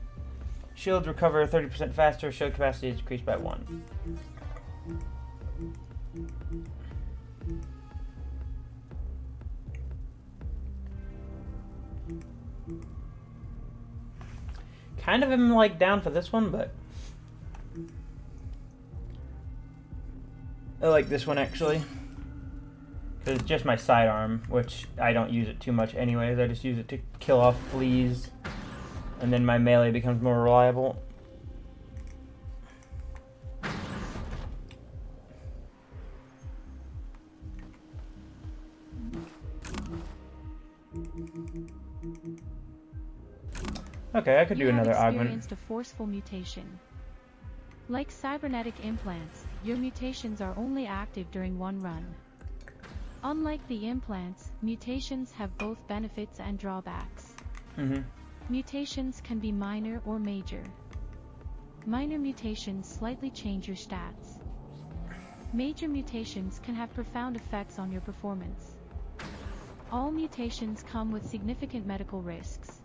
Speaker 1: Shields recover 30% faster. Shield capacity is decreased by 1. Kind of am like down for this one, but I like this one actually. Because it's just my sidearm, which I don't use it too much anyways. I just use it to kill off fleas. And then my melee becomes more reliable. Okay, I could do another augment.
Speaker 2: You have experienced a forceful mutation. Like cybernetic implants, your mutations are only active during one run. Unlike the implants, mutations have both benefits and drawbacks. Mutations can be minor or major. Minor mutations slightly change your stats. Major mutations can have profound effects on your performance. All mutations come with significant medical risks.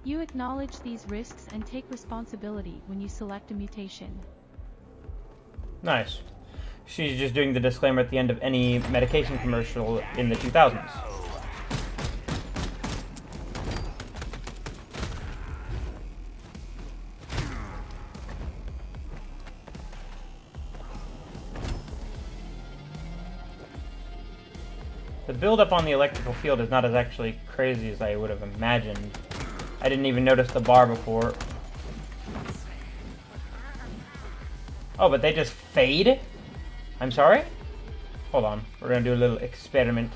Speaker 2: You acknowledge these risks and take responsibility when you select a mutation.
Speaker 1: Nice. She's just doing the disclaimer at the end of any medication commercial in the 2000s. The build-up on the electrical field is not as actually crazy as I would have imagined. I didn't even notice the bar before. Oh, but they just fade? I'm sorry? Hold on. We're going to do a little experiment.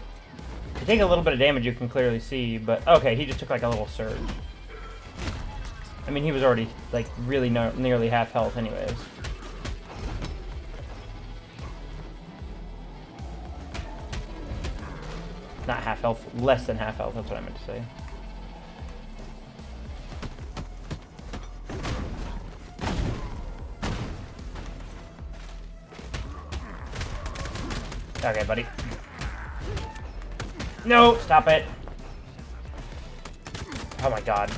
Speaker 1: If you take a little bit of damage, you can clearly see, but... Okay, he just took like a little surge. I mean, he was already, like, really nearly half health anyways. Not half health, less than half health, that's what I meant to say. Okay, buddy. No, stop it. Oh my god.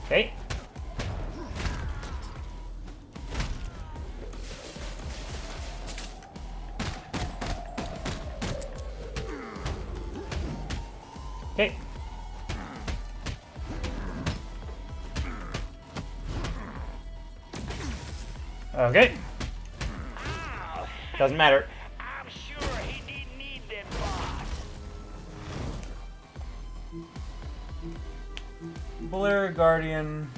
Speaker 1: Okay. Okay. Okay. Doesn't matter.
Speaker 3: I'm sure he didn't need that box.
Speaker 1: Blair Guardian.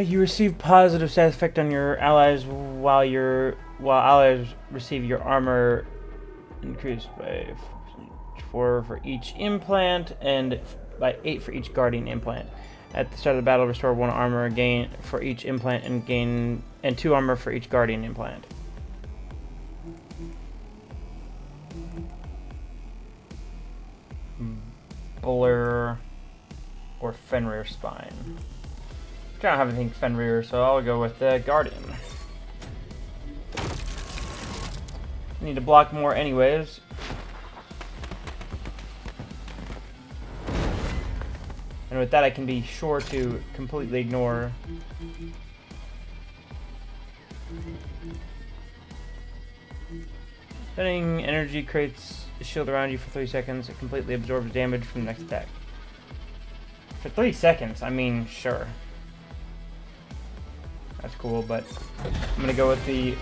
Speaker 1: You receive positive stat effect on your allies while allies receive your armor increased by 4 for each implant and by 8 for each guardian implant. At the start of the battle, restore 1 armor gain for each implant and 2 armor for each guardian implant. Buller or Fenrir Spine. I don't have anything Fenrir, so I'll go with the Guardian. I need to block more anyways. And with that I can be sure to completely ignore. Spending energy creates a shield around you for 3 seconds. It completely absorbs damage from the next attack. For 3 seconds, I mean, sure. That's cool, but I'm gonna go with the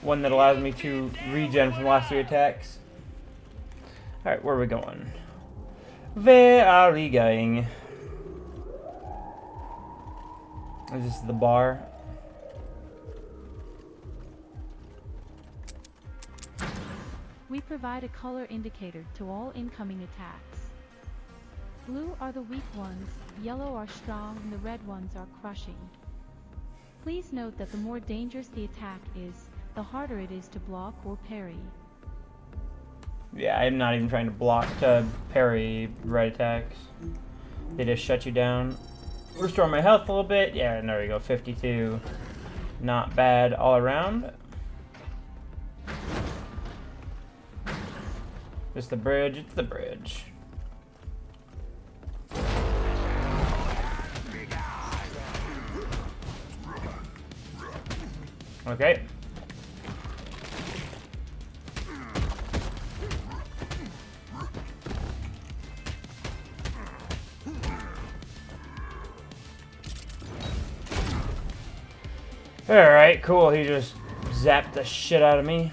Speaker 1: one that allows me to regen from the last 3 attacks. Alright, where are we going? Where are we going? Is this the bar?
Speaker 2: We provide a color indicator to all incoming attacks. Blue are the weak ones, yellow are strong, and the red ones are crushing. Please note that the more dangerous the attack is, the harder it is to block or parry.
Speaker 1: Yeah, I'm not even trying to block to parry red attacks. They just shut you down. Restore my health a little bit. Yeah, and there we go, 52. Not bad all around. Just the bridge, it's the bridge. Okay. Alright, cool. He just zapped the shit out of me.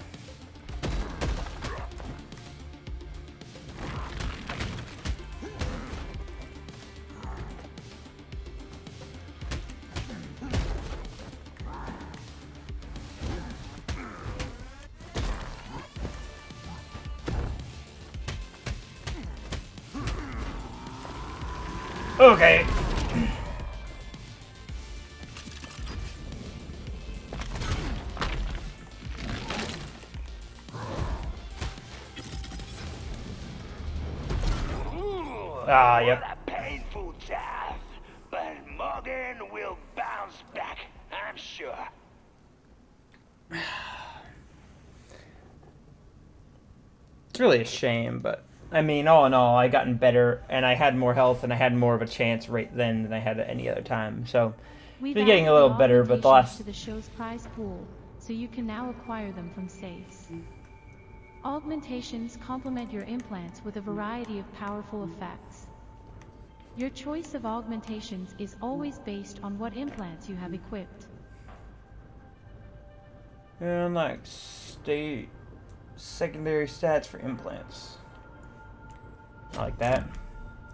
Speaker 1: Okay. Ah, yep.
Speaker 3: What a painful death, but Morgan will bounce back, I'm sure.
Speaker 1: It's really a shame, but I mean, all in all, I gotten better, and I had more health, and I had more of a chance right then than I had at any other time. So,
Speaker 2: We've
Speaker 1: been getting a little better, but the last
Speaker 2: to the show's prize pool, so you can now acquire them from safes. Augmentations complement your implants with a variety of powerful effects. Your choice of augmentations is always based on what implants you have equipped.
Speaker 1: and like state secondary stats for implants. I like that.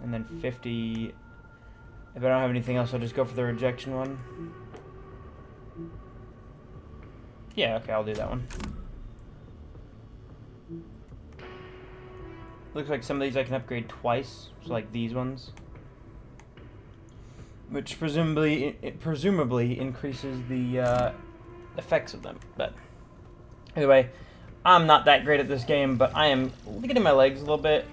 Speaker 1: And then 50. If I don't have anything else, I'll just go for the rejection one. Yeah, okay, I'll do that one. Looks like some of these I can upgrade twice, so like these ones. Which presumably increases the effects of them. But anyway, I'm not that great at this game, but I am getting my legs a little bit.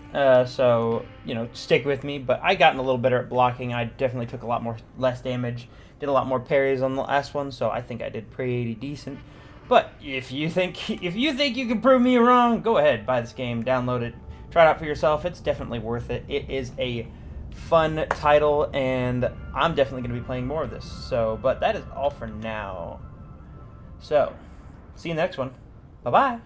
Speaker 1: So, you know, stick with me. But I gotten a little better at blocking. I definitely took a lot less damage. Did a lot more parries on the last one, so I think I did pretty decent. But if you think you can prove me wrong, go ahead, buy this game, download it, try it out for yourself. It's definitely worth it. It is a fun title, and I'm definitely going to be playing more of this. So, but that is all for now. So, see you in the next one. Bye-bye.